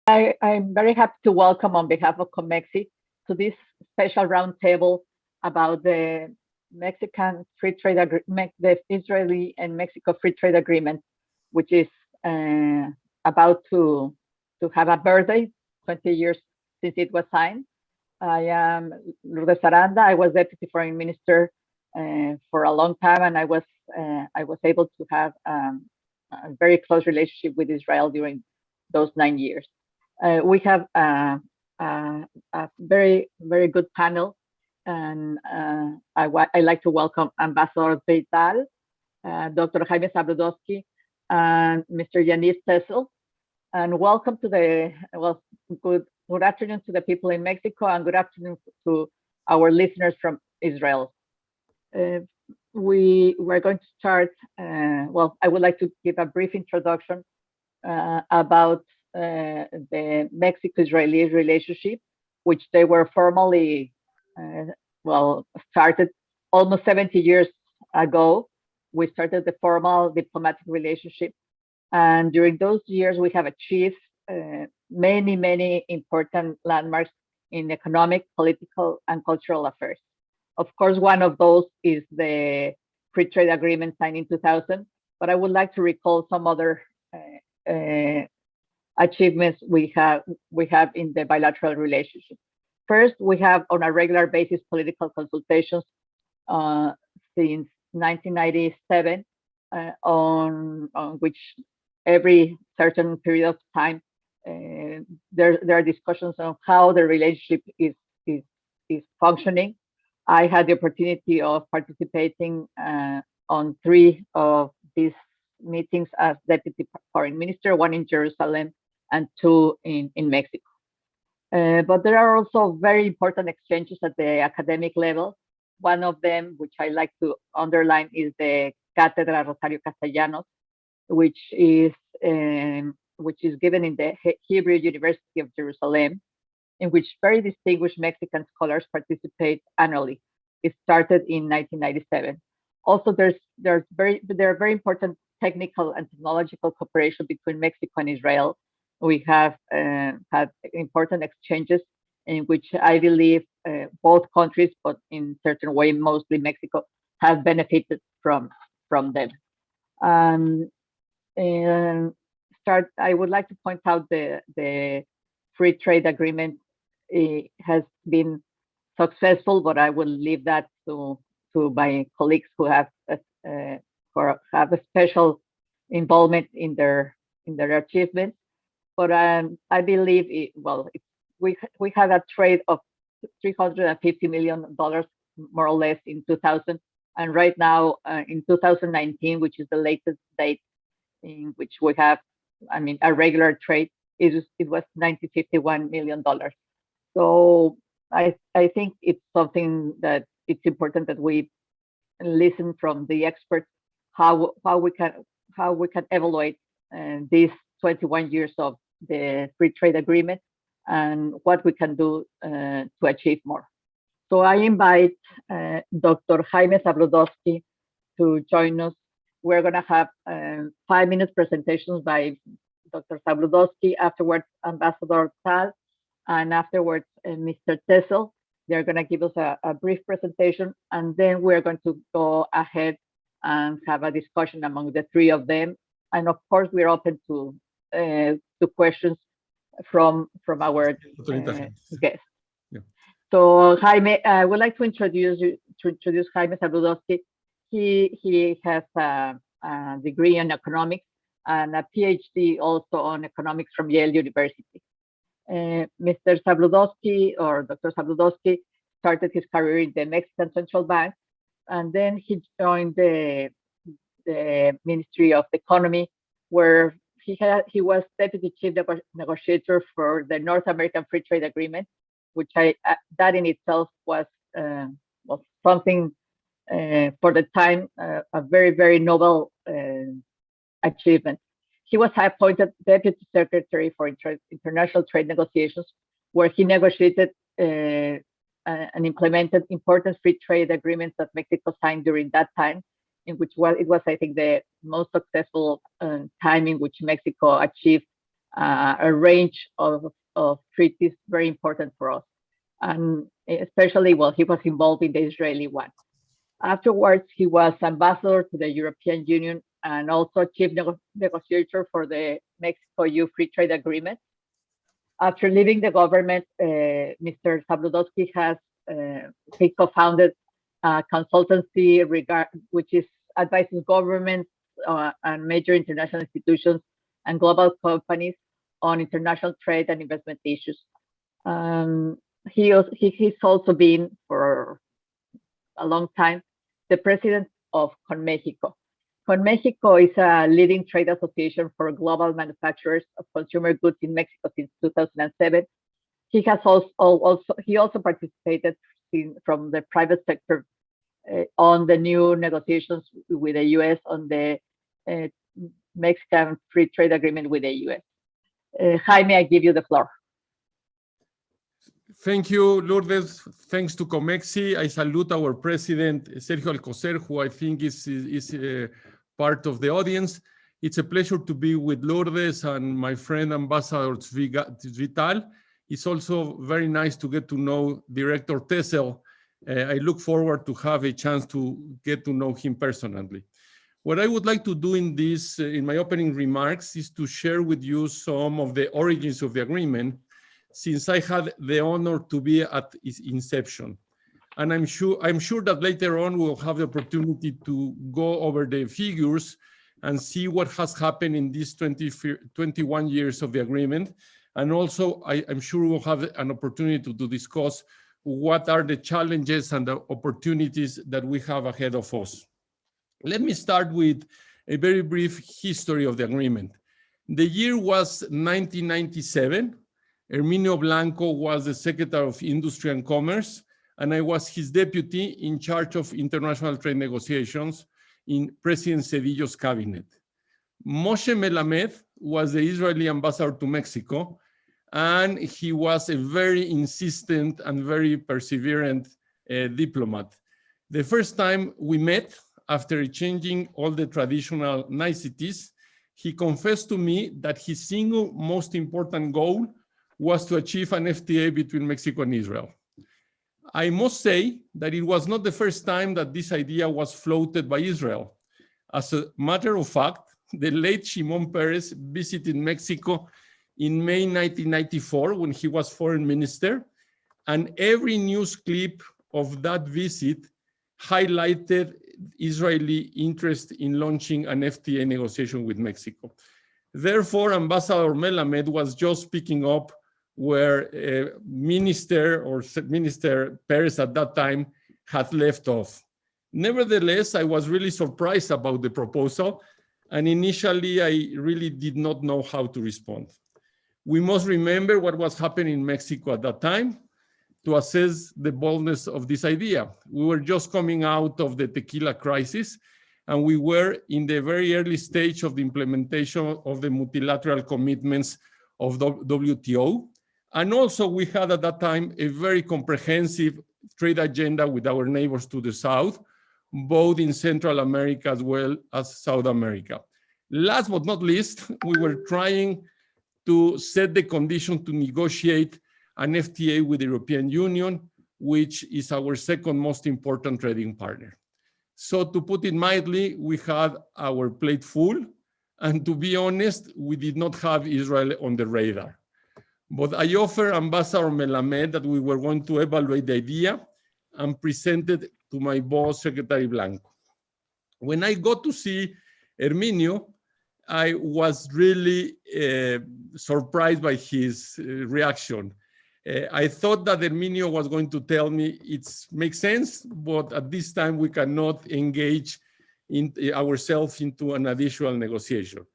I'm very happy to welcome on behalf of COMEXI to this special roundtable about the Mexican free trade agreement, the Israeli and Mexico free trade agreement, which is about to have a birthday, 20 years since it was signed. I am Lourdes Aranda. I was Deputy Foreign Minister for a long time, and I was able to have a very close relationship with Israel during those 9 years. We have a very good panel, and I like to welcome Ambassador Zvi Tal, Dr. Jaime Sabudowski, and Mr. Yaniv Tessel, and welcome to good afternoon to the people in Mexico, and good afternoon to our listeners from Israel. We're going to start. I would like to give a brief introduction about the Mexico-Israeli relationship, which they were formally started almost 70 years ago. We started the formal diplomatic relationship, and during those years we have achieved many important landmarks in economic, political, and cultural affairs. Of course, one of those is the free trade agreement signed in 2000, but I would like to recall some other achievements we have in the bilateral relationship. First, we have on a regular basis political consultations since 1997, on which every certain period of time there are discussions on how the relationship is functioning. I had the opportunity of participating on 3 of these meetings as Deputy Foreign Minister, 1 in Jerusalem and 2 in Mexico. But there are also very important exchanges at the academic level. One of them, which I like to underline, is the Cátedra Rosario Castellanos, which is given in the Hebrew University of Jerusalem, in which very distinguished Mexican scholars participate annually. It started in 1997. Also, there are very important technical and technological cooperation between Mexico and Israel. We have had important exchanges in which I believe both countries, but in certain way, mostly Mexico, have benefited from them. I would like to point out the free trade agreement has been successful, but I will leave that to my colleagues who have a special involvement in their achievements. But I believe we had a trade of $350 million more or less in 2000, and right now in 2019, which is the latest date in which we have, a regular trade, it was $951 million. So I think it's something that it's important that we listen from the experts how we can evaluate these 21 years of the free trade agreement and what we can do to achieve more. So I invite Dr. Jaime Zabludovsky to join us. We're going to have 5-minute presentations by Dr. Zabludovsky, afterwards Ambassador Tal, and afterwards Mr. Tessel. They're going to give us a brief presentation, and then we're going to go ahead and have a discussion among the 3 of them. And of course, we're open to questions from our guests. Yeah. So Jaime, I would like to introduce Jaime Sabudowski. He has a degree in economics and a PhD also on economics from Yale University. Mr. Zabludovsky, or Dr. Zabludovsky, started his career in the Mexican Central Bank, and then he joined the Ministry of Economy, where he was deputy chief negotiator for the North American Free Trade Agreement, which that in itself was something for the time, a very noble achievement. He was appointed Deputy Secretary for International Trade Negotiations, where he negotiated and implemented important free trade agreements that Mexico signed during that time, in which it was, I think, the most successful time in which Mexico achieved a range of treaties very important for us. And especially while he was involved in the Israeli one. Afterwards, he was ambassador to the European Union and also chief negotiator for the Mexico-EU Free Trade Agreement. After leaving the government, Mr. Zabludovsky he co-founded a consultancy which is advising governments and major international institutions and global companies on international trade and investment issues. He's also been for a long time the president of COMEXI. COMEXI is a leading trade association for global manufacturers of consumer goods in Mexico since 2007. He has also participated from the private sector on the new negotiations with the U.S. on the Mexican Free Trade Agreement with the U.S. Jaime, I give you the floor. Thank you, Lourdes. Thanks to COMEXI. I salute our president, Sergio Alcocer, who I think is part of the audience. It's a pleasure to be with Lourdes and my friend, Ambassador Zvi Tal. It's also very nice to get to know Director Tessel. I look forward to have a chance to get to know him personally. What I would like to do in my opening remarks, is to share with you some of the origins of the agreement, since I had the honor to be at its inception. And I'm sure that later on we'll have the opportunity to go over the figures and see what has happened in these 21 years of the agreement. And also, I'm sure we'll have an opportunity to discuss what are the challenges and the opportunities that we have ahead of us. Let me start with a very brief history of the agreement. The year was 1997. Herminio Blanco was the Secretary of Industry and Commerce, and I was his deputy in charge of international trade negotiations in President Cedillo's cabinet. Moshe Melamed was the Israeli ambassador to Mexico, and he was a very insistent and very perseverant diplomat. The first time we met, after changing all the traditional niceties, he confessed to me that his single most important goal was to achieve an FTA between Mexico and Israel. I must say that it was not the first time that this idea was floated by Israel. As a matter of fact, the late Shimon Peres visited Mexico in May 1994 when he was foreign minister, and every news clip of that visit highlighted Israeli interest in launching an FTA negotiation with Mexico. Therefore, Ambassador Melamed was just picking up where Minister Peres at that time had left off. Nevertheless, I was really surprised about the proposal, and initially I really did not know how to respond. We must remember what was happening in Mexico at that time to assess the boldness of this idea. We were just coming out of the tequila crisis, and we were in the very early stage of the implementation of the multilateral commitments of the WTO. And also we had at that time a very comprehensive trade agenda with our neighbors to the south, both in Central America as well as South America. Last but not least, we were trying to set the condition to negotiate an FTA with the European Union, which is our second most important trading partner. So to put it mildly, we had our plate full, and to be honest, we did not have Israel on the radar. But I offered Ambassador Melamed that we were going to evaluate the idea and present it to my boss, Secretary Blanco. When I got to see Herminio, I was really surprised by his reaction. I thought that Herminio was going to tell me it makes sense, but at this time we cannot engage ourselves into an additional negotiation.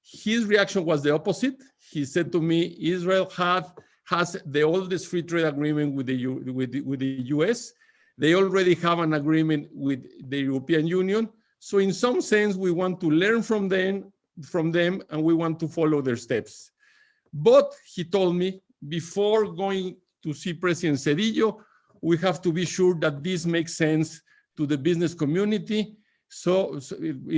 His reaction was the opposite. He said to me, Israel has the oldest free trade agreement with the US. They already have an agreement with the European Union. So in some sense, we want to learn from them, and we want to follow their steps. But he told me, before going to see President Cedillo, we have to be sure that this makes sense to the business community. So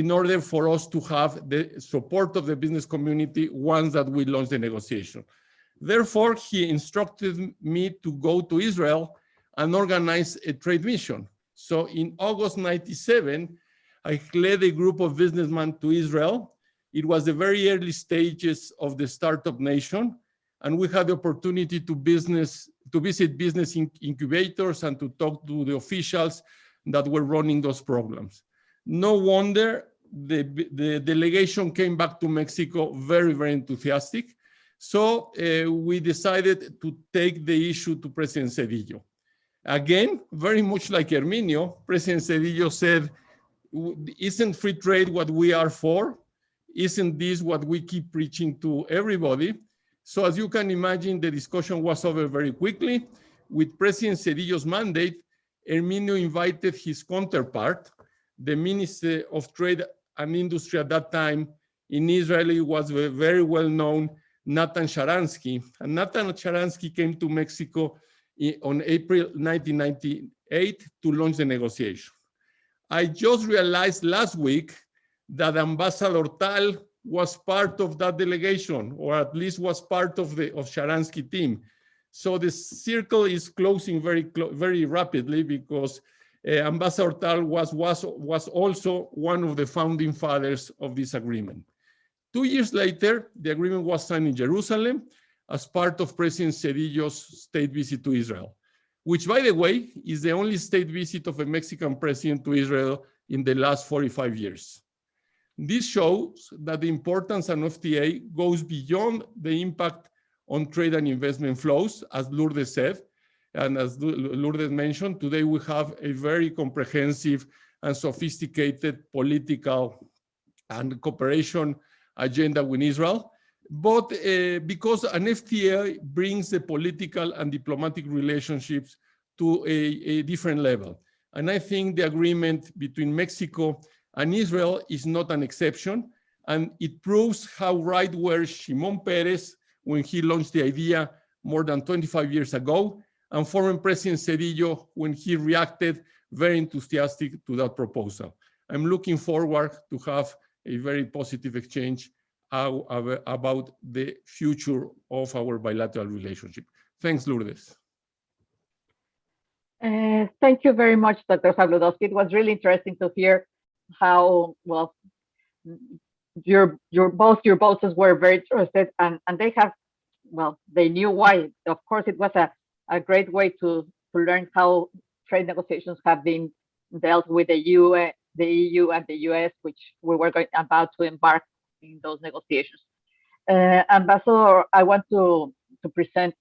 in order for us to have the support of the business community once that we launch the negotiation. Therefore, he instructed me to go to Israel and organize a trade mission. So in August 97, I led a group of businessmen to Israel. It was the very early stages of the startup nation, and we had the opportunity to visit business incubators and to talk to the officials that were running those programs. No wonder the delegation came back to Mexico very, very enthusiastic. So we decided to take the issue to President Zedillo. Again, very much like Herminio, President Zedillo said, isn't free trade what we are for? Isn't this what we keep preaching to everybody? So as you can imagine, the discussion was over very quickly. With President Zedillo's mandate, Herminio invited his counterpart, the Minister of Trade and Industry at that time in Israel. It was very well known Natan Sharansky. And Natan Sharansky came to Mexico on April 1998 to launch the negotiation. I just realized last week that Ambassador Tal was part of that delegation, or at least was part of the Sharansky team. So the circle is closing very rapidly, because Ambassador Tal was also one of the founding fathers of this agreement. 2 years later, the agreement was signed in Jerusalem as part of President Zedillo's state visit to Israel, which, by the way, is the only state visit of a Mexican president to Israel in the last 45 years. This shows that the importance of FTA goes beyond the impact on trade and investment flows, as Lourdes said. And as Lourdes mentioned, today we have a very comprehensive and sophisticated political and cooperation agenda with Israel. But because an FTA brings the political and diplomatic relationships to a different level. And I think the agreement between Mexico and Israel is not an exception. And it proves how right were Shimon Peres when he launched the idea more than 25 years ago, and former President Zedillo when he reacted very enthusiastic to that proposal. I'm looking forward to have a very positive exchange about the future of our bilateral relationship. Thanks, Lourdes. Thank you very much, Dr. Zabludovsky. It was really interesting to hear how well your bosses were very interested, and they have, well, they knew why. Of course, it was a great way to learn how trade negotiations have been dealt with the EU and the US, which we were about to embark in those negotiations. Ambassador, I want to present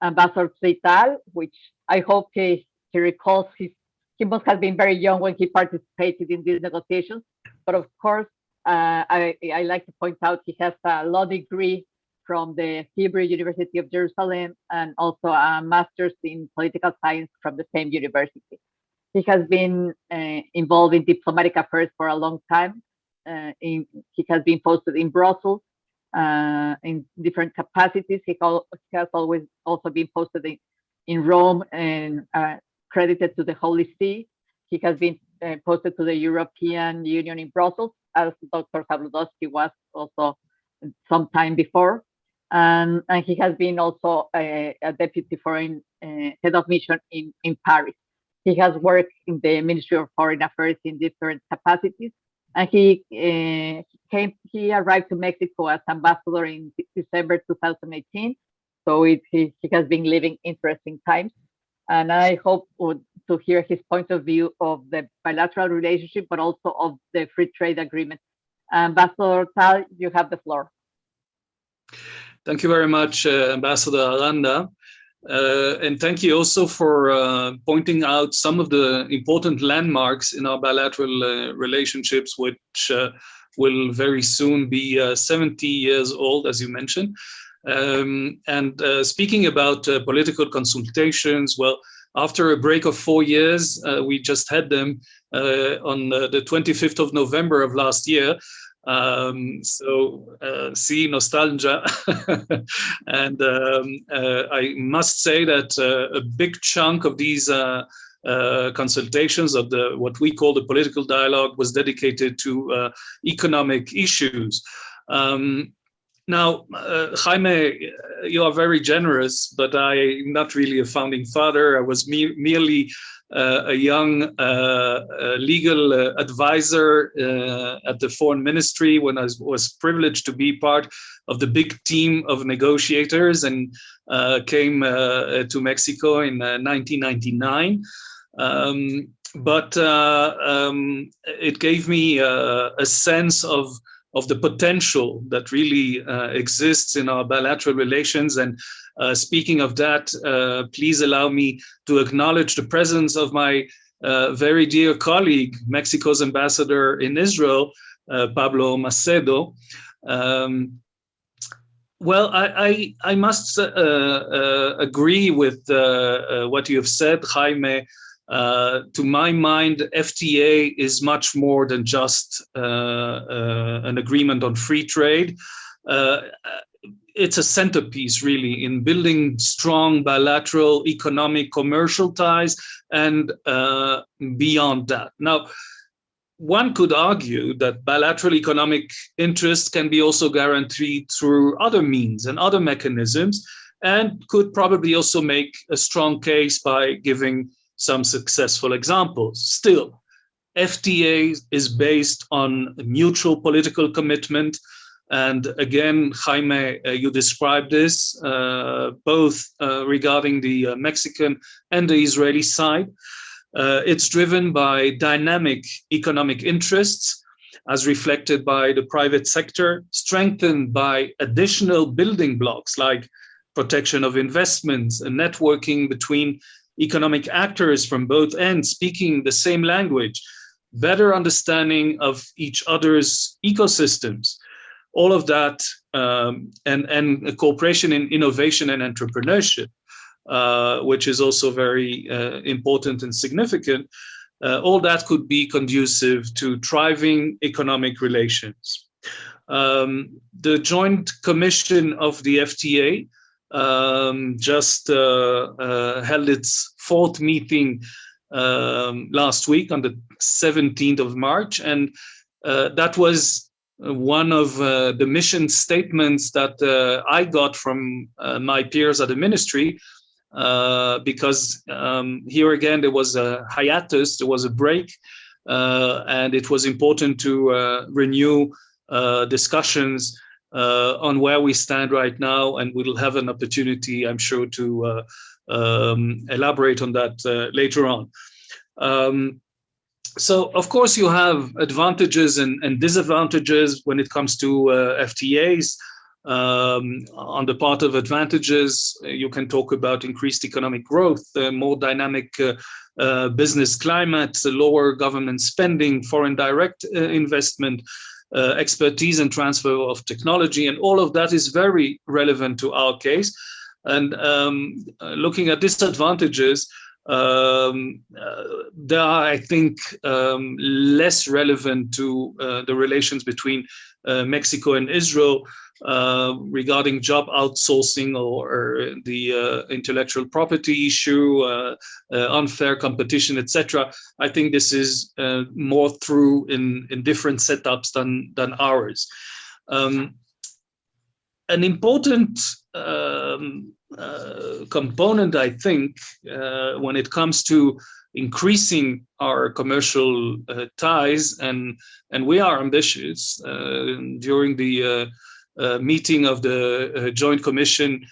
Ambassador Zvi Tal, which I hope he recalls. He must have been very young when he participated in these negotiations. But of course, I like to point out he has a law degree from the Hebrew University of Jerusalem and also a master's in political science from the same university. He has been involved in diplomatic affairs for a long time. He has been posted in Brussels in different capacities. He has always also been posted in Rome and credited to the Holy See. He has been posted to the European Union in Brussels, as Dr. Zabludovsky was also some time before. And he has been also a deputy foreign head of mission in Paris. He has worked in the Ministry of Foreign Affairs in different capacities. And he arrived to Mexico as ambassador in December 2018. So he has been living interesting times. And I hope to hear his point of view of the bilateral relationship, but also of the free trade agreement. Ambassador Tal, you have the floor. Thank you very much, Ambassador Aranda. And thank you also for pointing out some of the important landmarks in our bilateral relationships, which will very soon be 70 years old, as you mentioned. And speaking about political consultations, well, after a break of 4 years, we just had them on the 25th of November of last year. See, nostalgia. And I must say that a big chunk of these consultations of what we call the political dialogue was dedicated to economic issues. Now, Jaime, you are very generous, but I'm not really a founding father. I was merely a young legal advisor at the Foreign Ministry when I was privileged to be part of the big team of negotiators and came to Mexico in 1999. But it gave me a sense of the potential that really exists in our bilateral relations. And speaking of that, please allow me to acknowledge the presence of my very dear colleague, Mexico's ambassador in Israel, Pablo Macedo. Well, I must agree with what you have said, Jaime. To my mind, FTA is much more than just an agreement on free trade. It's a centerpiece, really, in building strong bilateral economic commercial ties and beyond that. Now, one could argue that bilateral economic interests can be also guaranteed through other means and other mechanisms, and could probably also make a strong case by giving some successful examples. Still, FTA is based on mutual political commitment. And again, Jaime, you described this, both regarding the Mexican and the Israeli side. It's driven by dynamic economic interests, as reflected by the private sector, strengthened by additional building blocks like protection of investments and networking between economic actors from both ends speaking the same language, better understanding of each other's ecosystems, all of that, and cooperation in innovation and entrepreneurship, which is also very important and significant. All that could be conducive to thriving economic relations. The Joint Commission of the FTA just held its fourth meeting last week on the 17th of March, and that was one of the mission statements that I got from my peers at the ministry, because here again there was a hiatus, there was a break, and it was important to renew discussions on where we stand right now, and we'll have an opportunity, I'm sure, to elaborate on that later on. So, of course, you have advantages and disadvantages when it comes to FTAs. On the part of advantages, you can talk about increased economic growth, more dynamic business climate, lower government spending, foreign direct investment, expertise and transfer of technology, and all of that is very relevant to our case. And looking at disadvantages, they are, I think, less relevant to the relations between Mexico and Israel regarding job outsourcing or the intellectual property issue, unfair competition, etc. I think this is more through in different setups than ours. An important component, I think, when it comes to increasing our commercial ties, and we are ambitious. During the meeting of the Joint Commission,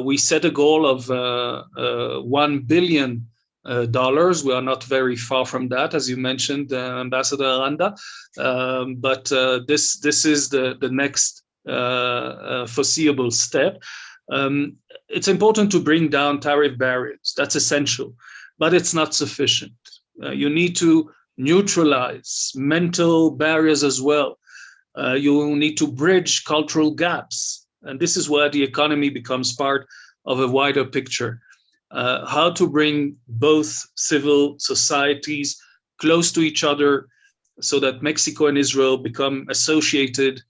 we set a goal of $1 billion. We are not very far from that, as you mentioned, Ambassador Aranda. But this is the next foreseeable step. It's important to bring down tariff barriers. That's essential, but it's not sufficient. You need to neutralize mental barriers as well. You need to bridge cultural gaps. And this is where the economy becomes part of a wider picture. How to bring both civil societies close to each other so that Mexico and Israel become associated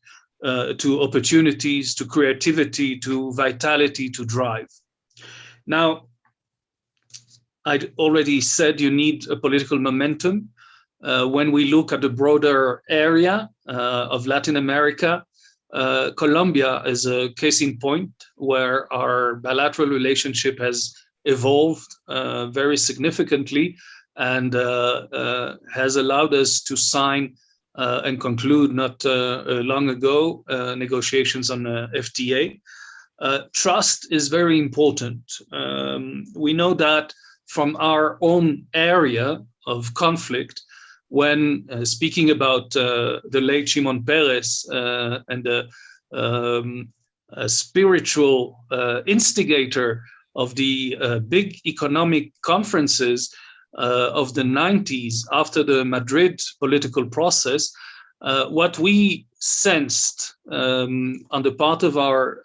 to opportunities, to creativity, to vitality, to drive. Now, I already said you need a political momentum. When we look at the broader area of Latin America, Colombia is a case in point where our bilateral relationship has evolved very significantly and has allowed us to sign and conclude not long ago negotiations on FTA. Trust is very important. We know that from our own area of conflict, when speaking about the late Shimon Peres and the spiritual instigator of the big economic conferences of the 90s after the Madrid political process, what we sensed on the part of our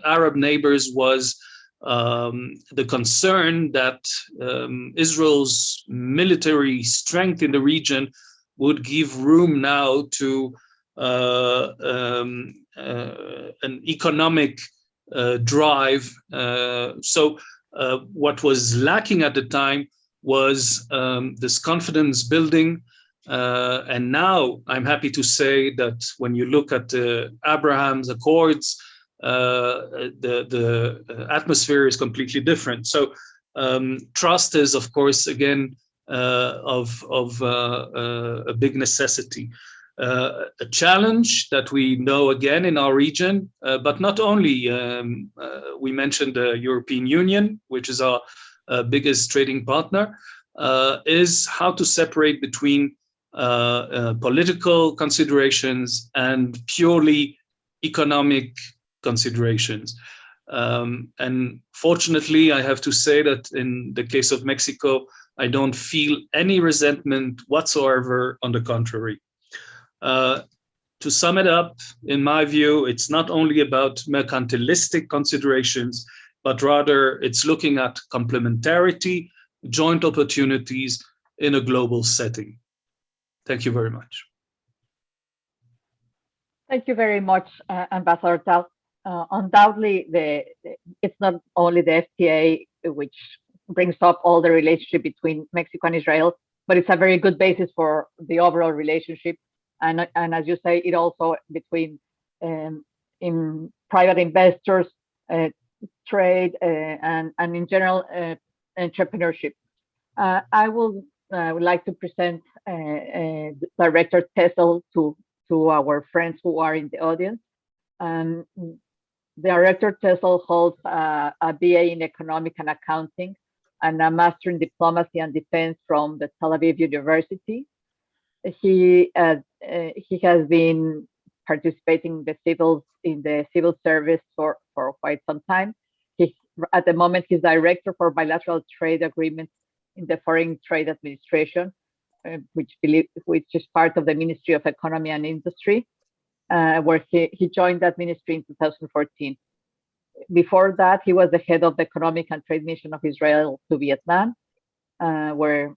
Arab neighbors was the concern that Israel's military strength in the region would give room now to an economic drive. So what was lacking at the time was this confidence building. And now I'm happy to say that when you look at Abraham's Accords, the atmosphere is completely different. So trust is, of course, again, of a big necessity. A challenge that we know again in our region, but not only. We mentioned the European Union, which is our biggest trading partner, is how to separate between political considerations and purely economic considerations. And fortunately, I have to say that in the case of Mexico, I don't feel any resentment whatsoever. On the contrary. To sum it up, in my view, it's not only about mercantilistic considerations, but rather it's looking at complementarity, joint opportunities in a global setting. Thank you very much. Thank you very much, Ambassador Tal. Undoubtedly, it's not only the FTA which brings up all the relationship between Mexico and Israel, but it's a very good basis for the overall relationship. And as you say, it also between in private investors, trade, and in general entrepreneurship. I would like to present Director Tessel to our friends who are in the audience. Director Tessel holds a BA in Economic and Accounting and a Master in Diplomacy and Defense from the Tel Aviv University. He has been participating in the civil service for quite some time. At the moment, he's Director for Bilateral Trade Agreements in the Foreign Trade Administration, which is part of the Ministry of Economy and Industry, where he joined that ministry in 2014. Before that, he was the head of the Economic and Trade Mission of Israel to Vietnam, where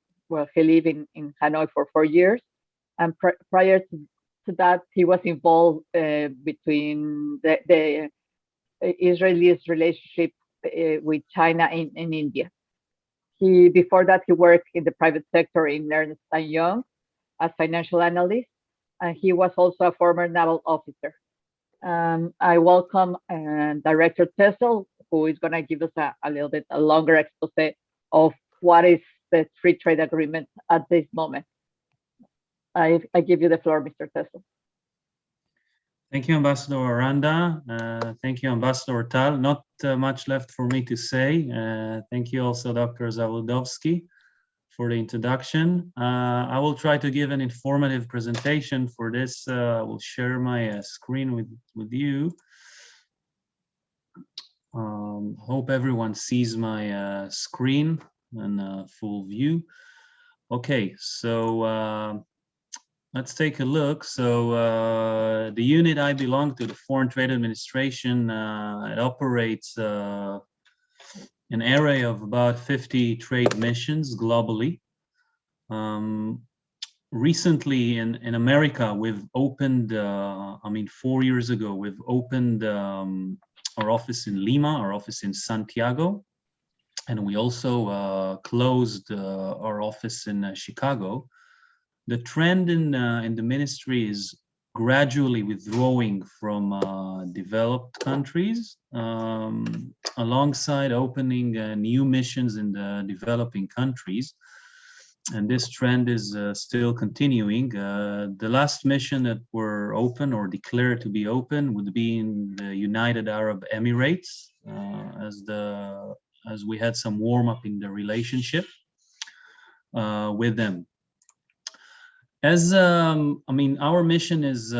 he lived in Hanoi for 4 years. And prior to that, he was involved between the Israelis' relationship with China and India. Before that, he worked in the private sector in Ernst & Young as financial analyst, and he was also a former naval officer. I welcome Director Tessel, who is going to give us a little bit a longer expose of what is the free trade agreement at this moment. I give you the floor, Mr. Tessel. Thank you, Ambassador Aranda. Thank you, Ambassador Tal. Not much left for me to say. Thank you also, Dr. Zabludovsky, for the introduction. I will try to give an informative presentation. For this, I will share my screen with you. Hope everyone sees my screen and full view. Okay, so let's take a look. So the unit I belong to, the Foreign Trade Administration, it operates an area of about 50 trade missions globally. Recently in America, we've opened, 4 years ago, we've opened our office in Lima, our office in Santiago. and we also closed our office in Chicago. The trend in the ministry is gradually withdrawing from developed countries, alongside opening new missions in the developing countries. And this trend is still continuing. The last mission that were open or declared to be open would be in the United Arab Emirates, as we had some warm up in the relationship with them. As I mean, our mission is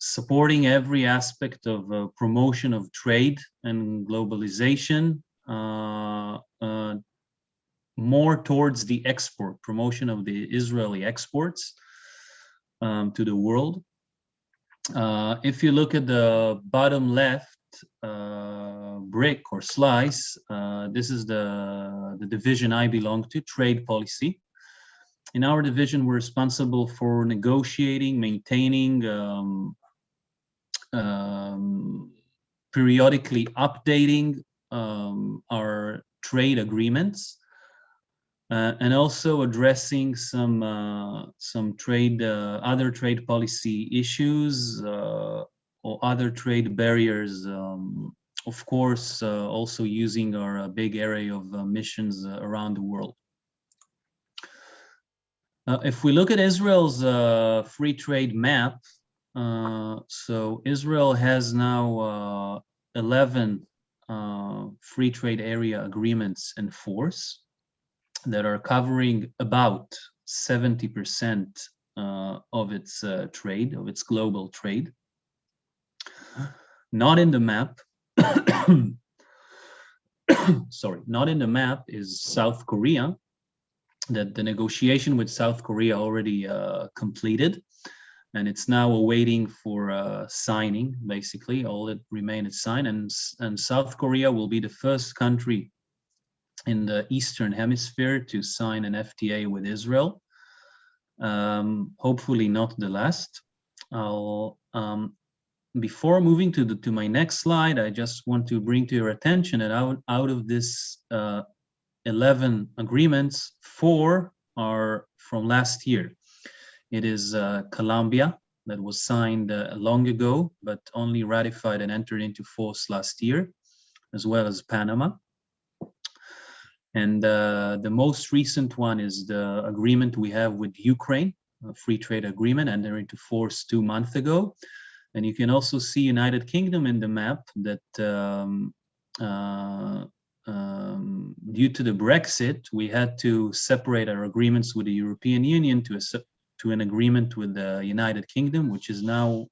supporting every aspect of promotion of trade and globalization, more towards the export, promotion of the Israeli exports to the world. If you look at the bottom left brick or slice, this is the division I belong to, trade policy. In our division, we're responsible for negotiating, maintaining, periodically updating our trade agreements, and also addressing some other trade policy issues or other trade barriers. Of course, also using our big array of missions around the world. If we look at Israel's free trade map, so Israel has now 11 free trade area agreements in force that are covering about 70% of its trade, of its global trade. Not in the map, sorry, not in the map is South Korea. That the negotiation with South Korea already completed, and it's now awaiting for signing. Basically, all that remains is sign, and South Korea will be the first country in the Eastern Hemisphere to sign an FTA with Israel. Hopefully, not the last. Before moving to my next slide, I just want to bring to your attention that out of this 11 agreements, 4 are from last year. It is Colombia, that was signed long ago, but only ratified and entered into force last year, as well as Panama. And the most recent one is the agreement we have with Ukraine, a free trade agreement, entered into force 2 months ago. And you can also see United Kingdom in the map that due to the Brexit, we had to separate our agreements with the European Union to an agreement with the United Kingdom, which is now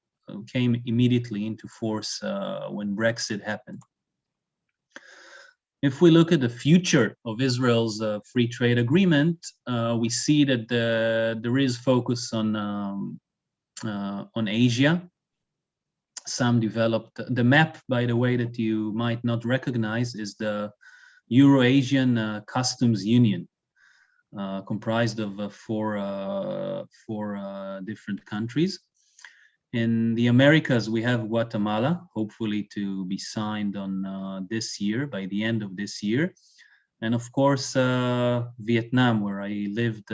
came immediately into force when Brexit happened. If we look at the future of Israel's free trade agreement, we see that there is focus on Asia. Some developed, the map, by the way, that you might not recognize is the Euro-Asian Customs Union, comprised of four different countries. In the Americas, we have Guatemala, hopefully to be signed on this year, by the end of this year. And of course, Vietnam, where I lived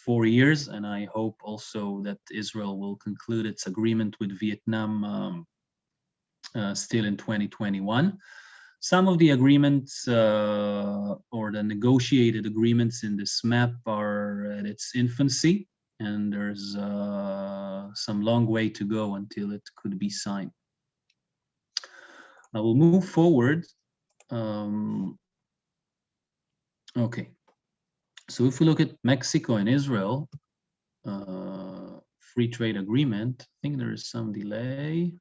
4 years, and I hope also that Israel will conclude its agreement with Vietnam still in 2021. Some of the agreements or the negotiated agreements in this map are at its infancy, and there's some long way to go until it could be signed. I will move forward. Okay, so if we look at Mexico and Israel free trade agreement, I think there is some delay.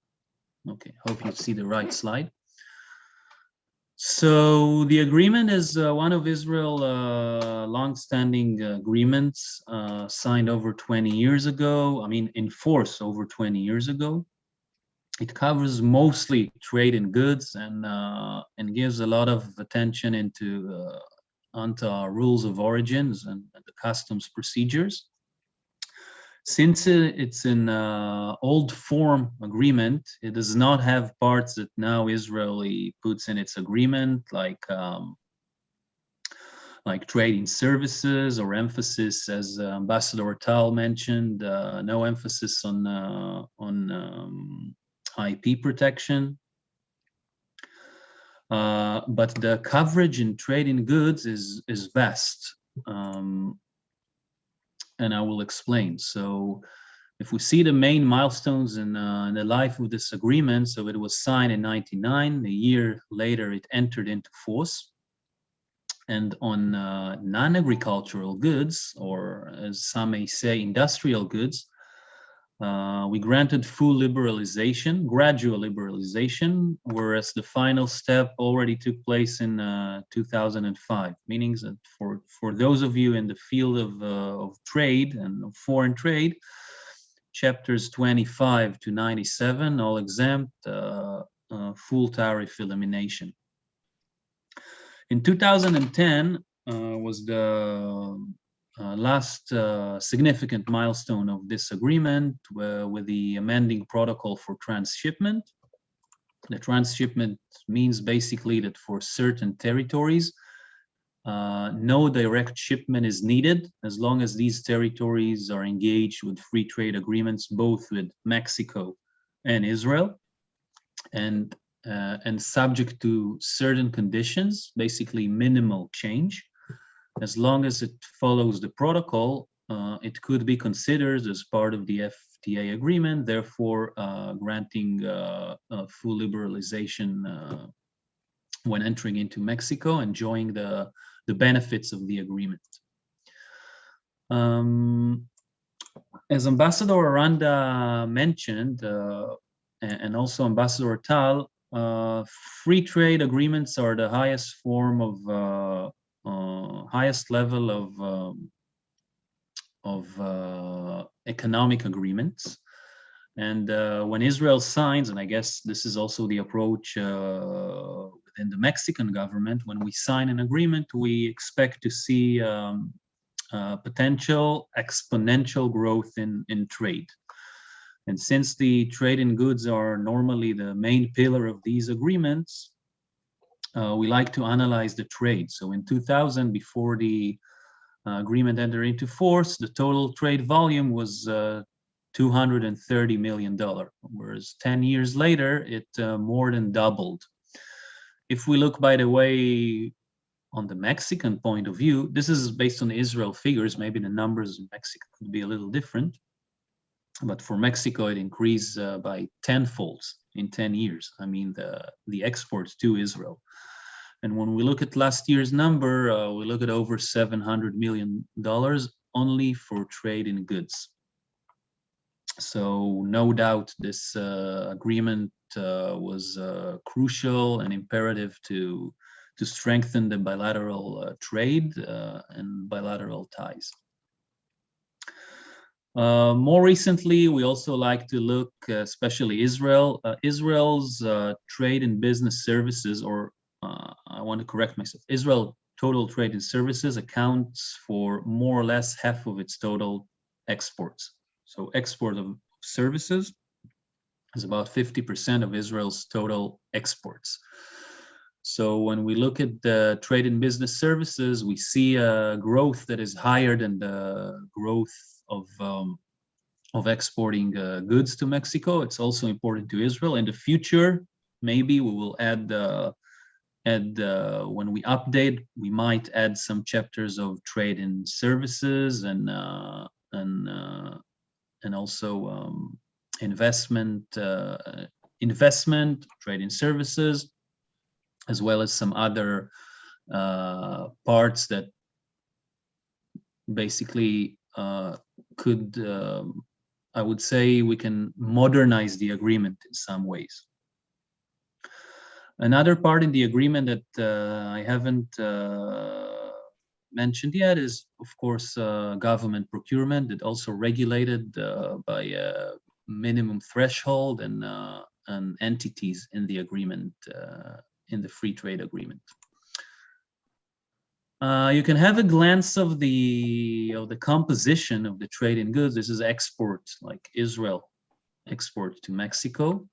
Okay, hope you see the right slide. So the agreement is one of Israel's long-standing agreements signed over 20 years ago. I mean, in force over 20 years ago. It covers mostly trade in goods and gives a lot of attention onto our rules of origins and the customs procedures. Since it's an old form agreement, it does not have parts that now Israeli puts in its agreement, like trading services or emphasis, as Ambassador Tal mentioned, no emphasis on IP protection. But the coverage in trading goods is vast, and I will explain. So if we see the main milestones in the life of this agreement, so it was signed in 1999, a year later it entered into force. And on non-agricultural goods, or as some may say, industrial goods, we granted full liberalization, gradual liberalization, whereas the final step already took place in 2005, meaning that for those of you in the field of trade and of foreign trade, chapters 25 to 97, all exempt, full tariff elimination. In 2010 was the last significant milestone of this agreement with the amending protocol for transshipment. The transshipment means basically that for certain territories, no direct shipment is needed as long as these territories are engaged with free trade agreements both with Mexico and Israel, and subject to certain conditions, basically minimal change. As long as it follows the protocol, it could be considered as part of the FTA agreement, therefore granting full liberalization when entering into Mexico, enjoying the benefits of the agreement. As Ambassador Aranda mentioned, and also Ambassador Tal, free trade agreements are the highest form of highest level of economic agreements. And when Israel signs, and I guess this is also the approach within the Mexican government, when we sign an agreement, we expect to see potential exponential growth in trade. And since the trade in goods are normally the main pillar of these agreements, we like to analyze the trade. So in 2000, before the agreement entered into force, the total trade volume was $230 million, whereas 10 years later, it more than doubled. If we look, by the way, on the Mexican point of view, this is based on Israel figures, maybe the numbers in Mexico could be a little different, but for Mexico, it increased by tenfold in 10 years. I mean, the exports to Israel. And when we look at last year's number, we look at over $700 million only for trade in goods. So no doubt this agreement was crucial and imperative to strengthen the bilateral trade and bilateral ties. More recently, we also like to look, especially Israel's trade and business services, or I want to correct myself, Israel total trade and services accounts for more or less half of its total exports. So export of services is about 50% of Israel's total exports. So when we look at the trade and business services, we see a growth that is higher than the growth of exporting goods to Mexico. It's also important to Israel. In the future, maybe we will add when we update, we might add some chapters of trade and services and also investment, trade and services, as well as some other parts that basically could, I would say, we can modernize the agreement in some ways. Another part in the agreement that I haven't mentioned yet is, of course, government procurement, that also regulated by a minimum threshold and entities in the agreement, in the free trade agreement. You can have a glance of the composition of the trade in goods. This is export, like Israel, export to Mexico.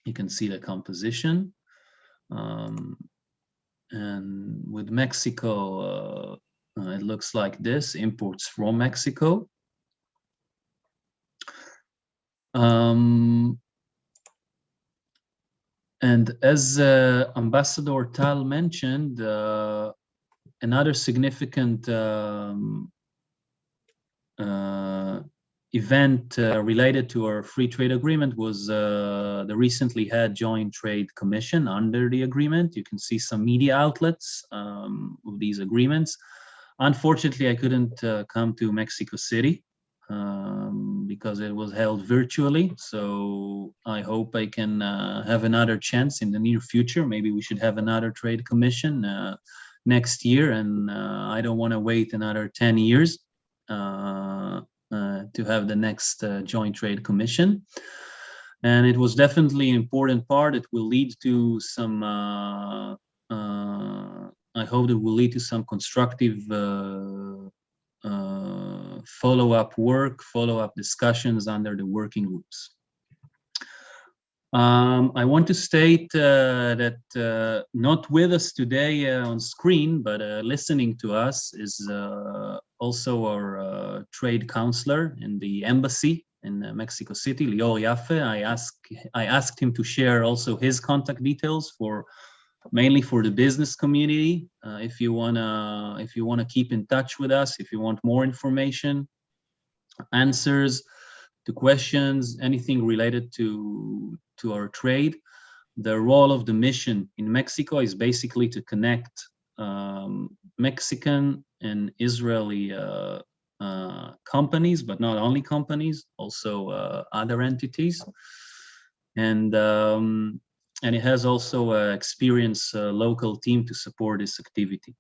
You can see the composition. And with Mexico, it looks like this, imports from Mexico. And as Ambassador Tal mentioned, another significant event related to our free trade agreement was the recently had Joint Trade Commission under the agreement. You can see some media outlets of these agreements. Unfortunately, I couldn't come to Mexico City because it was held virtually. So I hope I can have another chance in the near future. Maybe we should have another trade commission next year, and I don't want to wait another 10 years to have the next Joint Trade Commission. And it was definitely an important part. It will lead to some, I hope it will lead to some constructive follow-up work, follow-up discussions under the working groups. I want to state that not with us today on screen, but listening to us is also our trade counselor in the embassy in Mexico City, Lior Yaffe. I asked him to share also his contact details mainly for the business community. If you wanna keep in touch with us, if you want more information, answers to questions, anything related to our trade. The role of the mission in Mexico is basically to connect Mexican and Israeli companies, but not only companies, also other entities. And it has also an experienced local team to support this activity.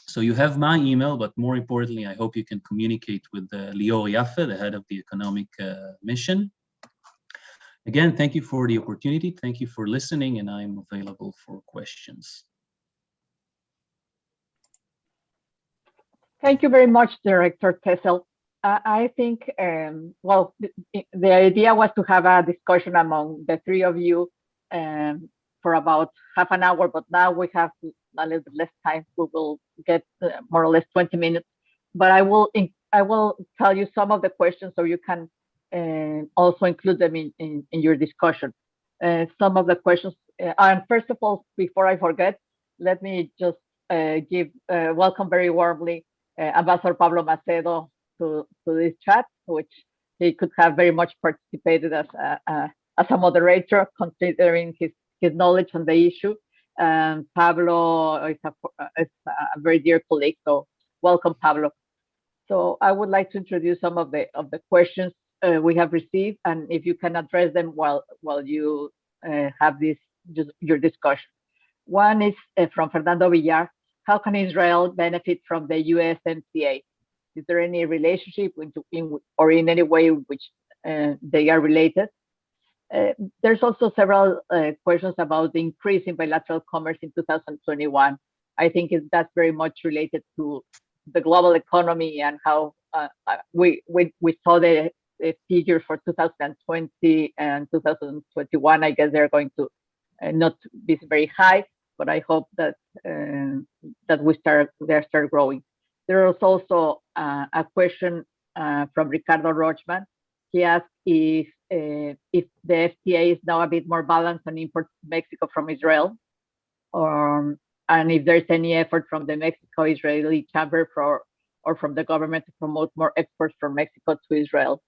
So you have my email, but more importantly, I hope you can communicate with Lior Yaffe, the head of the economic mission. Again, thank you for the opportunity. Thank you for listening, and I'm available for questions. Thank you very much, Director Tessel. I think, well, the idea was to have a discussion among the three of you for about half an hour, but now we have a little bit less time. We will get more or less 20 minutes. But I will tell you some of the questions so you can also include them in your discussion. Some of the questions, and first of all, before I forget, let me just welcome very warmly Ambassador Pablo Macedo to this chat, which he could have very much participated as a moderator, considering his knowledge on the issue. Pablo is a very dear colleague, so welcome, Pablo. So I would like to introduce some of the questions we have received, and if you can address them while you have your discussion. One is from Fernando Villar. How can Israel benefit from the USMCA? Is there any relationship or in any way in which they are related? There's also several questions about the increase in bilateral commerce in 2021. I think that's very much related to the global economy and how we saw the figures for 2020 and 2021. I guess they're going to not be very high, but I hope that they start growing. There is also a question from Ricardo Rochman. He asked if the FTA is now a bit more balanced on imports to Mexico from Israel, and if there's any effort from the Mexico-Israeli Chamber or from the government to promote more exports from Mexico to Israel.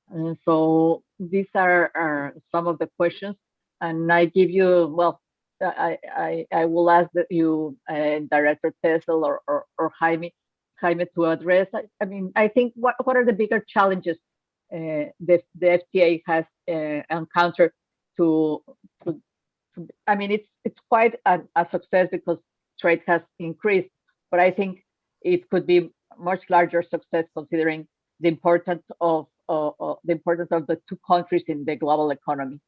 And so these are some of the questions, and I give you, well, I will ask that you, Director Tessel or Jaime to address. I mean, I think what are the bigger challenges the FTA has encountered I mean, it's quite a success because trade has increased, but I think it could be much larger success considering the importance of the two countries in the global economy.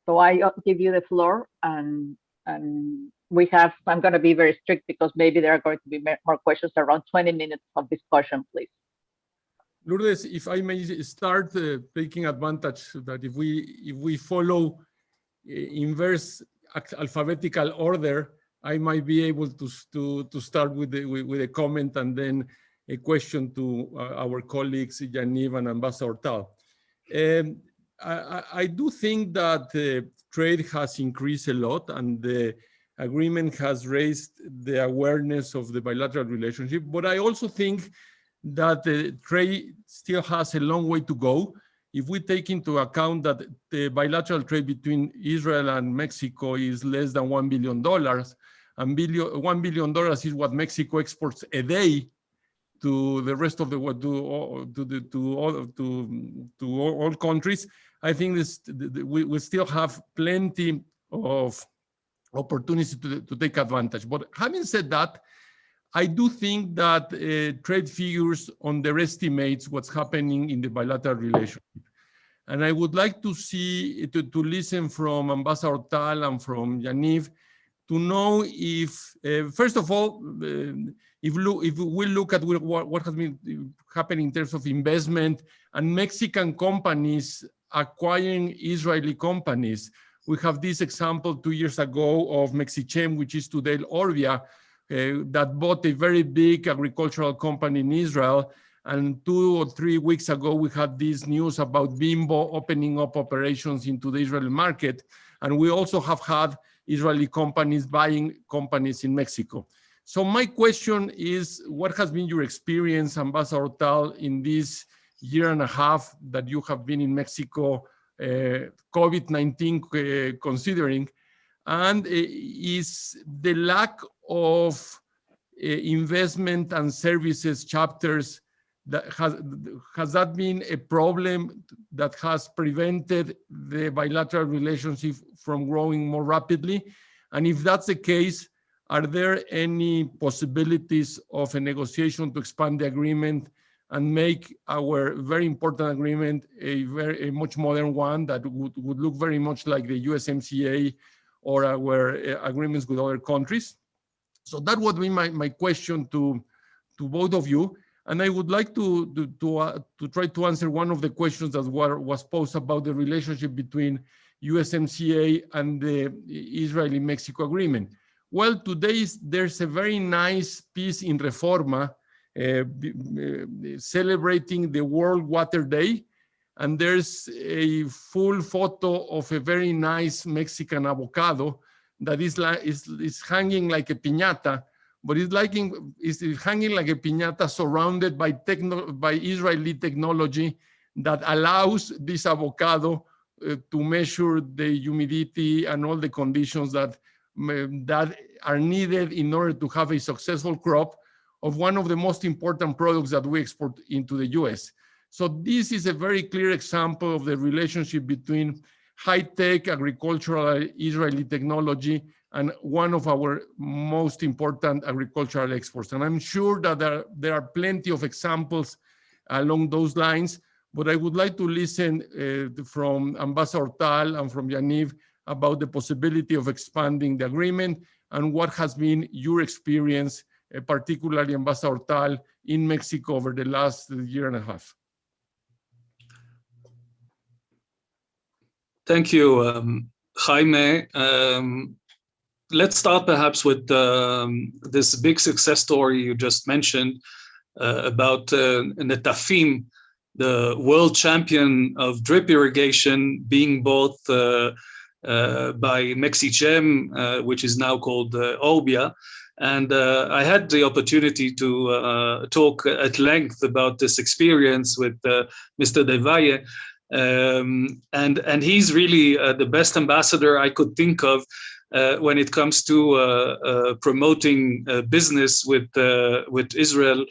So I give you the floor, and I'm going to be very strict because maybe there are going to be more questions, around 20 minutes of discussion, please. Lourdes, if I may start taking advantage that if we follow inverse alphabetical order, I might be able to start with a comment and then a question to our colleagues Yaniv and Ambassador Tal. I do think that trade has increased a lot, and the agreement has raised the awareness of the bilateral relationship, but I also think that the trade still has a long way to go. If we take into account that the bilateral trade between Israel and Mexico is less than $1 billion, and $1 billion is what Mexico exports a day to the rest of the world, to all countries, I think we still have plenty of opportunities to take advantage. But having said that, I do think that trade figures underestimates what's happening in the bilateral relationship. And I would like to listen from Ambassador Tal and from Yaniv to know if, first of all, if we look at what has been happening in terms of investment and Mexican companies acquiring Israeli companies. We have this example 2 years ago of Mexichem, which is today Orbia, that bought a very big agricultural company in Israel. And 2 or 3 weeks ago, we had this news about Bimbo opening up operations into the Israeli market. And we also have had Israeli companies buying companies in Mexico. So my question is, what has been your experience, Ambassador Tal, in this year and a half that you have been in Mexico, COVID-19 considering? And is the lack of investment and services chapters, has that been a problem that has prevented the bilateral relationship from growing more rapidly? And if that's the case, are there any possibilities of a negotiation to expand the agreement and make our very important agreement a much modern one that would look very much like the USMCA or our agreements with other countries? So that would be my question to both of you. And I would like to try to answer one of the questions that was posed about the relationship between USMCA and the Israeli-Mexico agreement. Well, today there's a very nice piece in Reforma celebrating the World Water Day. And there's a full photo of a very nice Mexican avocado that is hanging like a piñata, but it's hanging like a piñata surrounded by Israeli technology that allows this avocado to measure the humidity and all the conditions that are needed in order to have a successful crop of one of the most important products that we export into the US. So this is a very clear example of the relationship between high-tech agricultural Israeli technology and one of our most important agricultural exports. And I'm sure that there are plenty of examples along those lines, but I would like to listen from Ambassador Tal and from Yaniv about the possibility of expanding the agreement and what has been your experience, particularly Ambassador Tal, in Mexico over the last year and a half. Thank you, Jaime. Let's start perhaps with this big success story you just mentioned about Netafim, the world champion of drip irrigation, being bought by Mexichem, which is now called Orbia. And I had the opportunity to talk at length about this experience with Mr. De Valle. And he's really the best ambassador I could think of when it comes to promoting business with Israel,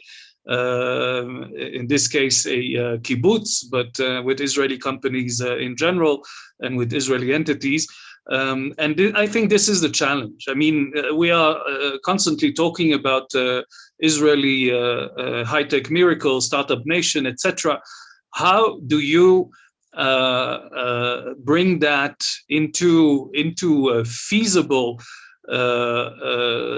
in this case a kibbutz, but with Israeli companies in general and with Israeli entities. And I think this is the challenge. I mean, we are constantly talking about Israeli high-tech miracle, startup nation, etc. How do you bring that into a feasible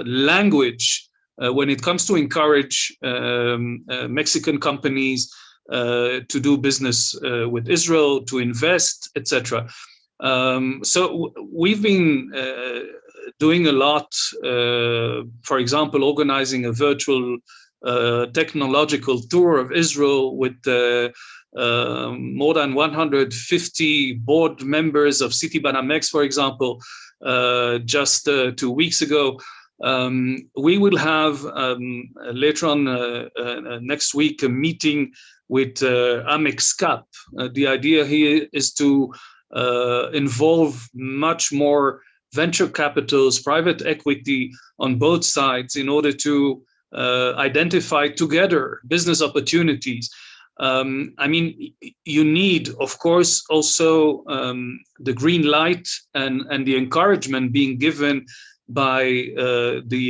language when it comes to encourage Mexican companies to do business with Israel, to invest, etc. So we've been doing a lot, for example, organizing a virtual technological tour of Israel with more than 150 board members of Citibanamex, for example, just 2 weeks ago. We will have later on next week a meeting with Amexcap. The idea here is to involve much more venture capitals, private equity on both sides in order to identify together business opportunities. I mean, you need, of course, also the green light and the encouragement being given by the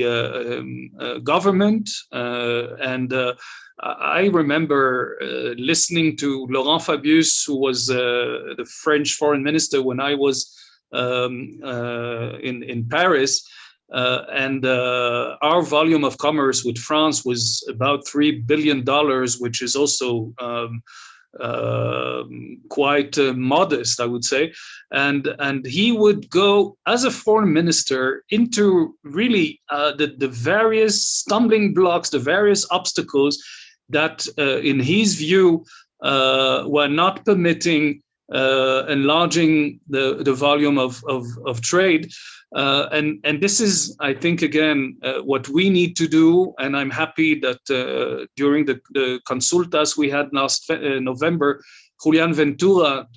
government. I remember listening to Laurent Fabius, who was the French foreign minister when I was in Paris. Our volume of commerce with France was about $3 billion, which is also quite modest, I would say. And he would go as a foreign minister into really the various stumbling blocks, the various obstacles that, in his view, were not permitting enlarging the volume of trade. And this is, I think, again, what we need to do. And I'm happy that during the consultas we had last November, Julian Ventura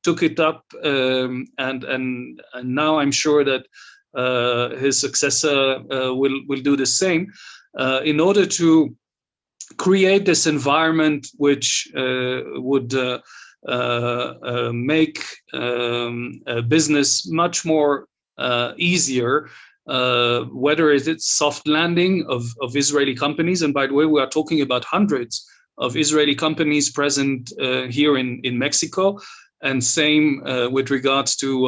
took it up, and now I'm sure that his successor will do the same in order to create this environment which would make business much more easier, whether it's soft landing of Israeli companies. And by the way, we are talking about hundreds of Israeli companies present here in Mexico, and same with regards to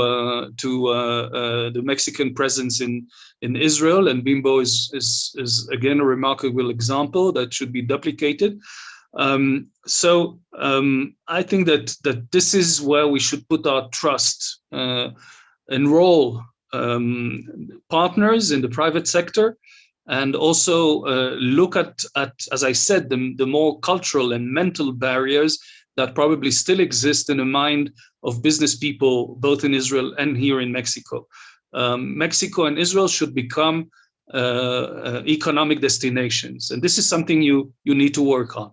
the Mexican presence in Israel. And Bimbo is again a remarkable example that should be duplicated. So I think that this is where we should put our trust, enroll partners in the private sector, and also look at, as I said, the more cultural and mental barriers that probably still exist in the mind of business people, both in Israel and here in Mexico. Mexico and Israel should become economic destinations, and this is something you need to work on.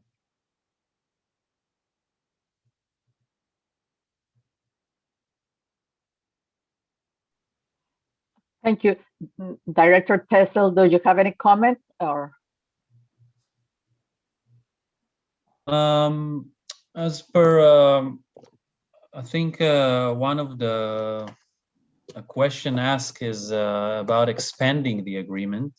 Thank you. Director Tessel, do you have any comments or? As per, I think one of the question asked is about expanding the agreement.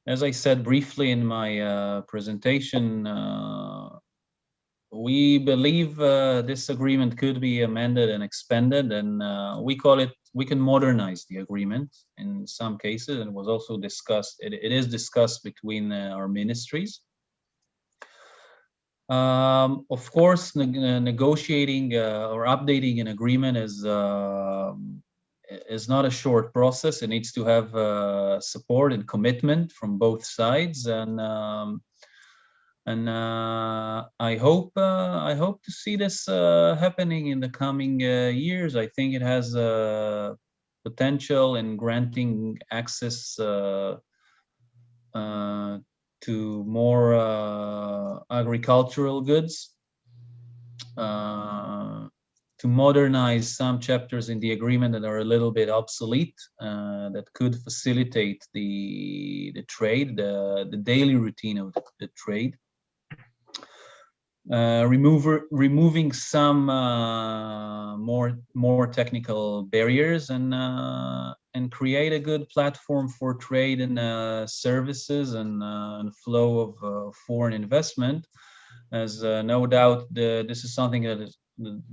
As I said briefly in my presentation, we believe this agreement could be amended and expanded, and we can modernize the agreement in some cases, and was also discussed. It is discussed between our ministries. Of course, negotiating or updating an agreement is not a short process. It needs to have support and commitment from both sides, and I hope to see this happening in the coming years. I think it has potential in granting access to more agricultural goods, to modernize some chapters in the agreement that are a little bit obsolete, that could facilitate the trade, the daily routine of the trade. Removing some more technical barriers, and create a good platform for trade and services and flow of foreign investment, as no doubt this is something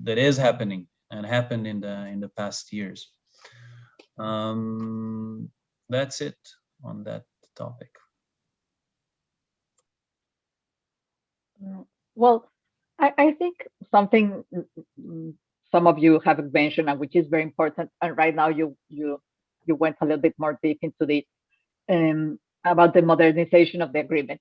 that is happening happened in the past years. That's it on that topic. Well, I think something some of you have mentioned, and which is very important, and right now you went a little bit more deep into this, about the modernization of the agreement.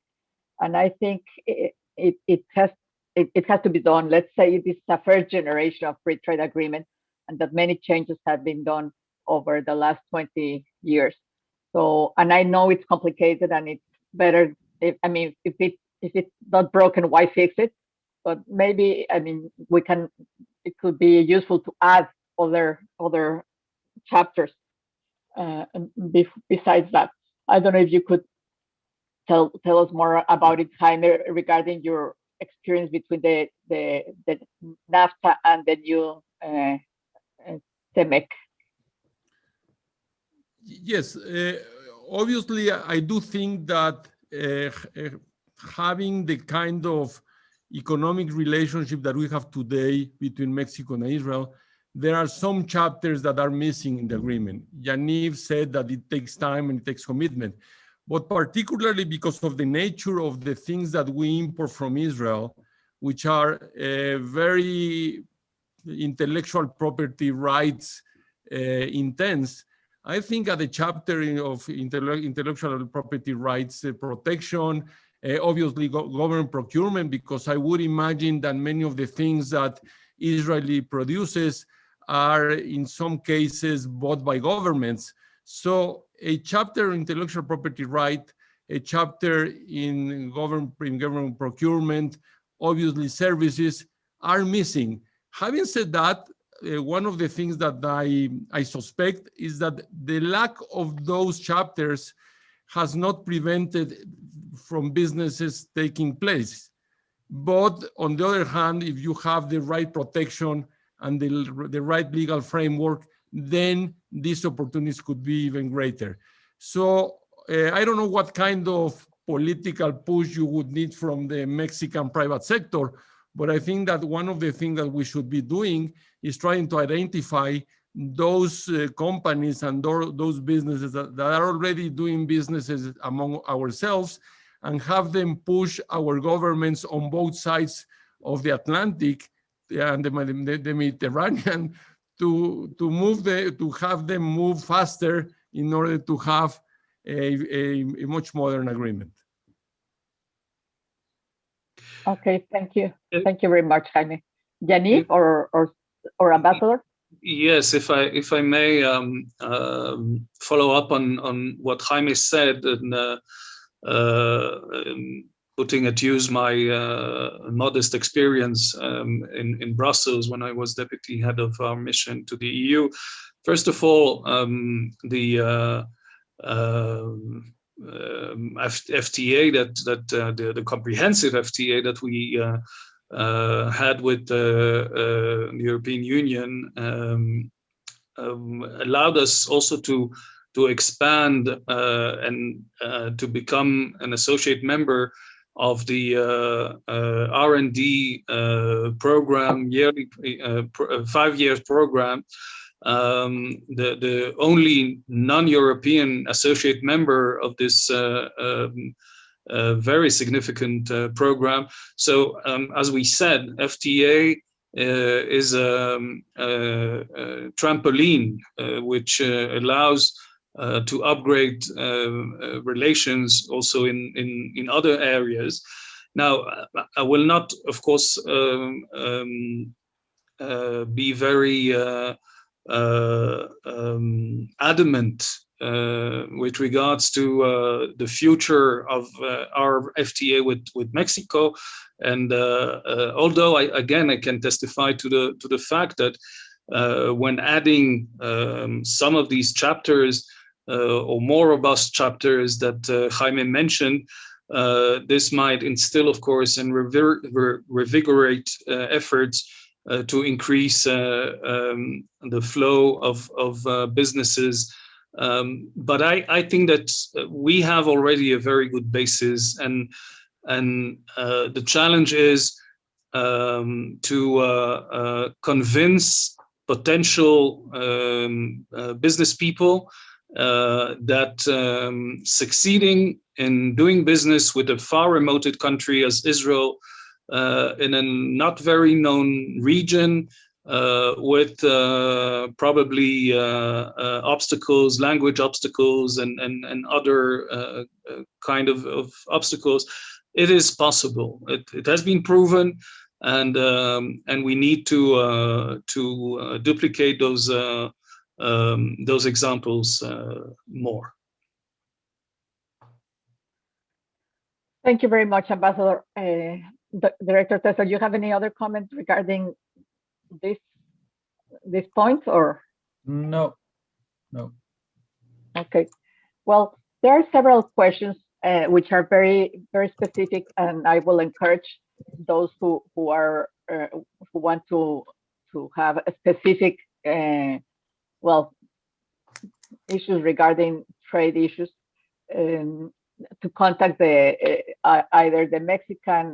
And I think it has to be done. Let's say this is a first generation of free trade agreement, and that many changes have been done over the last 20 years. So, and I know it's complicated, and it's better if it's not broken, why fix it? But maybe, it could be useful to add other chapters besides that. I don't know if you could tell us more about it, Jaime, regarding your experience between the NAFTA and the new COMEXI. Yes, obviously, I do think that having the kind of economic relationship that we have today between Mexico and Israel, there are some chapters that are missing in the agreement. Yaniv said that it takes time and it takes commitment, but particularly because of the nature of the things that we import from Israel, which are very intellectual property rights intense. I think at the chapter of intellectual property rights protection, obviously government procurement, because I would imagine that many of the things that Israeli produces are in some cases bought by governments. So a chapter in intellectual property right, a chapter in government procurement, obviously services are missing. Having said that, one of the things that I suspect is that the lack of those chapters has not prevented from businesses taking place. But on the other hand, if you have the right protection and the right legal framework, then these opportunities could be even greater. So I don't know what kind of political push you would need from the Mexican private sector, but I think that one of the things that we should be doing is trying to identify those companies and those businesses that are already doing businesses among ourselves, and have them push our governments on both sides of the Atlantic and the Mediterranean to have them move faster in order to have a much modern agreement. Okay, thank you. Thank you very much, Jaime. Yaniv or Ambassador? Yes, if I may follow up on what Jaime said, and putting at use my modest experience in Brussels when I was deputy head of our mission to the EU. First of all, the FTA the comprehensive FTA that we had with the European Union allowed us also to expand and to become an associate member of the R&D program, yearly 5-year program. The only non-European associate member of this very significant program. So as we said, FTA is a trampoline which allows to upgrade relations also in other areas. Now, I will not, of course, be very adamant with regards to the future of our FTA with Mexico, and although I can testify to the fact that when adding some of these chapters or more robust chapters that Jaime mentioned, this might instill, of course, and revigorate efforts to increase the flow of businesses. But I think that we have already a very good basis, and the challenge is to convince potential business people that succeeding in doing business with a far remote country as Israel in a not very known region with probably obstacles, language obstacles, and other kind of obstacles. It is possible. It has been proven, and we need to duplicate those examples more. Thank you very much, Ambassador. Director Tessel, do you have any other comments regarding this point, or? No. Okay. Well, there are several questions which are very, very specific, and I will encourage those who want to have a specific issues regarding trade issues to contact either the Mexican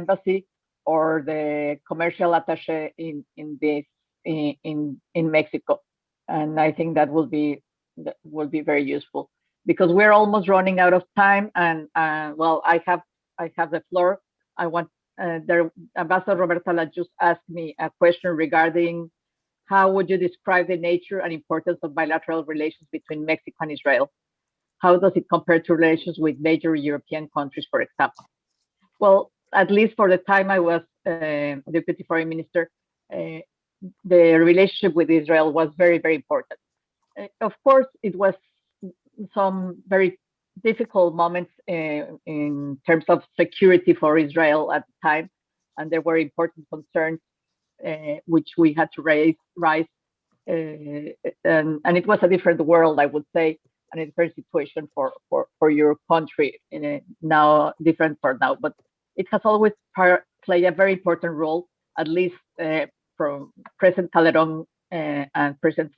embassy or the commercial attaché in Mexico, and I think that will be very useful, because we're almost running out of time. And well, I have the floor. I want Ambassador Roberta just asked me a question regarding how would you describe the nature and importance of bilateral relations between Mexico and Israel? How does it compare to relations with major European countries, for example? Well, at least for the time I was Deputy Foreign Minister, the relationship with Israel was very, very important. Of course, it was some very difficult moments in terms of security for Israel at the time, and there were important concerns which we had to raise, and it was a different world, I would say, and a different situation for your country, now different for now, but it has always played a very important role, at least from President Calderon and President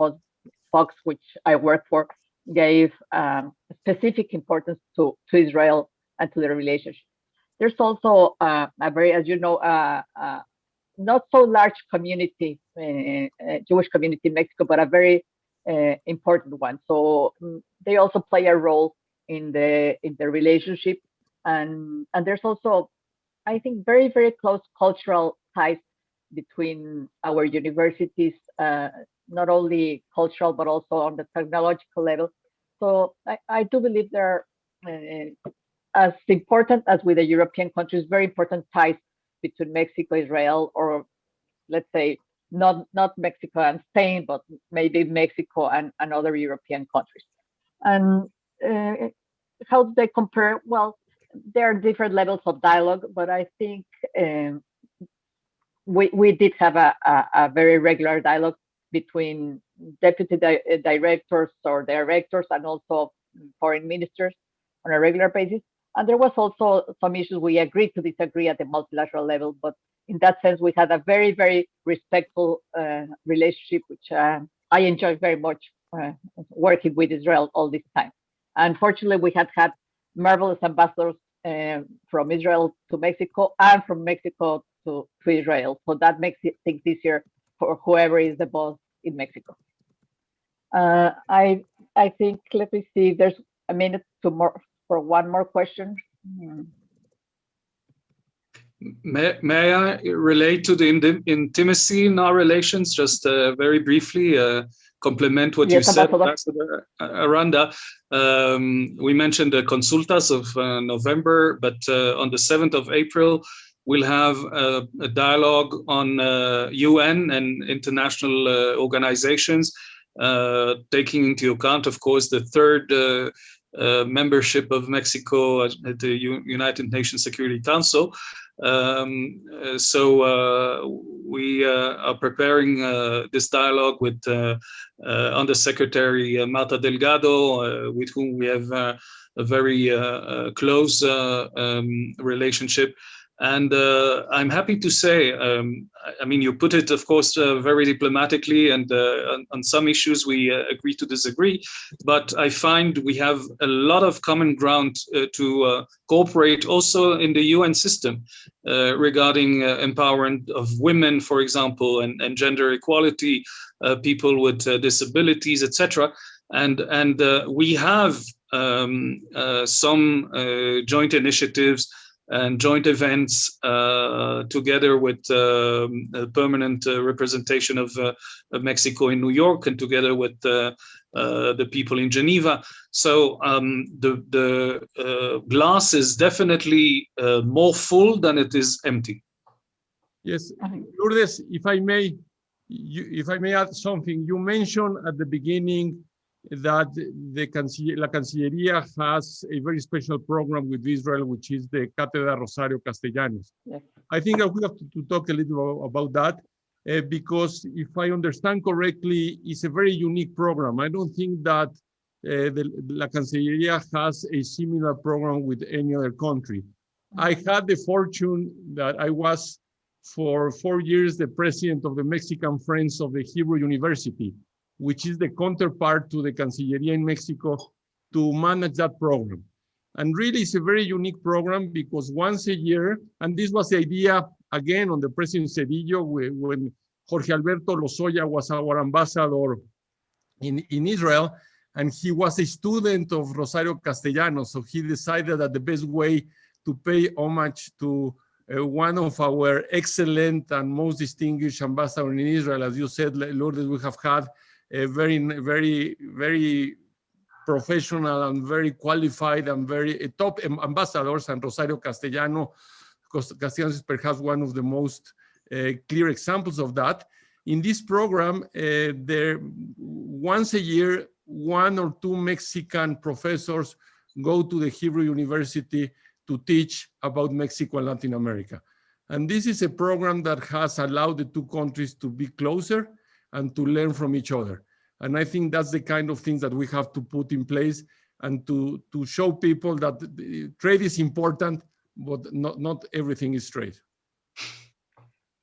Fox, which I work for, gave specific importance to Israel and to the relationship. There's also a very, as you know, not so large community, Jewish community in Mexico, but a very important one. So they also play a role in the relationship, and there's also, I think, very, very close cultural ties between our universities, not only cultural, but also on the technological level. So I do believe there are, as important as with the European countries, very important ties between Mexico, Israel, or let's say not Mexico and Spain, but maybe Mexico and other European countries. And how do they compare? Well, there are different levels of dialogue, but I think we did have a very regular dialogue between deputy directors or directors and also foreign ministers on a regular basis. And there was also some issues we agreed to disagree at the multilateral level, but in that sense, we had a very, very respectful relationship, which I enjoyed very much working with Israel all this time. Unfortunately, we had marvelous ambassadors from Israel to Mexico and from Mexico to Israel. So that makes things easier for whoever is the boss in Mexico. I think, let me see, there's a minute for one more question. May I relate to the intimacy in our relations, just very briefly, complement what you said, Ambassador Aranda. We mentioned the consultas of November, but on the 7th of April, we'll have a dialogue on UN and international organizations, taking into account, of course, the third membership of Mexico at the United Nations Security Council. So we are preparing this dialogue with Undersecretary Marta Delgado, with whom we have a very close relationship. And I'm happy to say, I mean, you put it, of course, very diplomatically, and on some issues we agree to disagree, but I find we have a lot of common ground to cooperate also in the UN system regarding empowerment of women, for example, and gender equality, people with disabilities, etc. And we have some joint initiatives and joint events together with a permanent representation of Mexico in New York, and together with the people in Geneva. So the glass is definitely more full than it is empty. Yes, Lourdes, if I may add something, you mentioned at the beginning that La Cancillería has a very special program with Israel, which is the Cátedra Rosario Castellanos. Yes. I think that we have to talk a little about that, because if I understand correctly, it's a very unique program. I don't think that La Cancillería has a similar program with any other country. I had the fortune that I was for 4 years the president of the Mexican Friends of the Hebrew University, which is the counterpart to the Cancillería in Mexico, to manage that program. And really, it's a very unique program because once a year, and this was the idea, again, on the President Cedillo, when Jorge Alberto Lozoya was our ambassador in Israel, and he was a student of Rosario Castellanos, so he decided that the best way to pay homage to one of our excellent and most distinguished ambassadors in Israel, as you said, Lourdes, we have had a very, very, very professional and very qualified and very top ambassadors, and Rosario Castellanos is perhaps one of the most clear examples of that. In this program, once a year, 1 or 2 Mexican professors go to the Hebrew University to teach about Mexico and Latin America. And this is a program that has allowed the two countries to be closer and to learn from each other. And I think that's the kind of things that we have to put in place, and to show people that trade is important, but not everything is trade.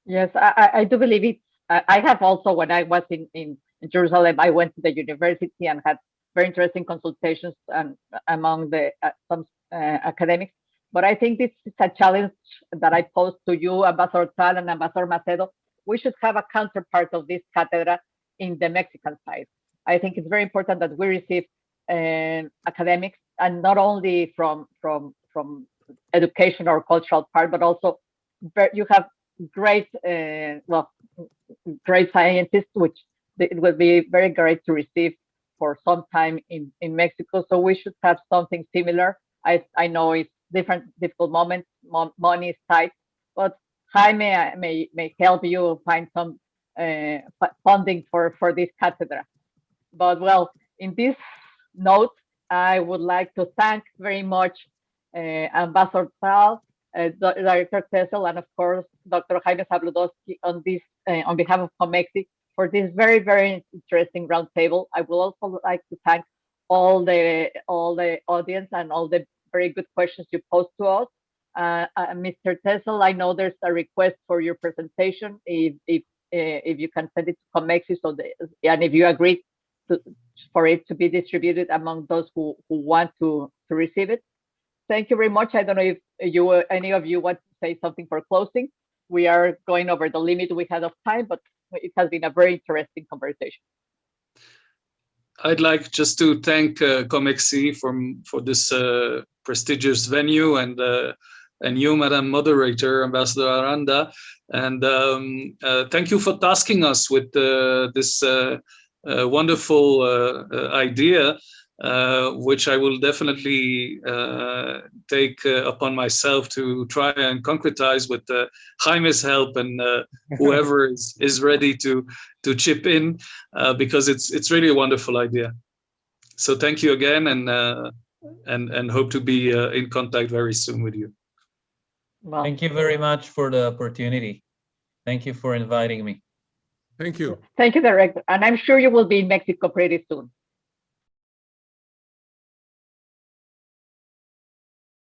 Yes, I do believe it. I have also, when I was in Jerusalem, I went to the university and had very interesting consultations among some academics. But I think this is a challenge that I pose to you, Ambassador Tal and Ambassador Macedo. We should have a counterpart of this cátedra in the Mexican side. I think it's very important that we receive academics, and not only from education or cultural part, but also you have great great scientists, which it will be very great to receive for some time in Mexico. So we should have something similar. I know it's difficult moments, money is tight, but Jaime may help you find some funding for this cátedra. But well, in this note, I would like to thank very much Ambassador Tal, Director Tessel, and of course Dr. Jaime Zabludovsky on this on behalf of COMEXI for this very, very interesting roundtable. I would also like to thank all the audience and all the very good questions you posed to us. Mr. Tessel, I know there's a request for your presentation. If you can send it to COMEXI, and if you agree for it to be distributed among those who want to receive it. Thank you very much. I don't know if any of you want to say something for closing. We are going over the limit we had of time, but it has been a very interesting conversation. I'd like just to thank COMEXI for this prestigious venue, and you, Madam Moderator, Ambassador Aranda, and thank you for tasking us with this wonderful idea, which I will definitely take upon myself to try and concretize with Jaime's help and whoever is ready to chip in, because it's really a wonderful idea. So thank you again, and hope to be in contact very soon with you. Well, thank you very much for the opportunity. Thank you for inviting me. Thank you. Thank you, Director. And I'm sure you will be in Mexico pretty soon.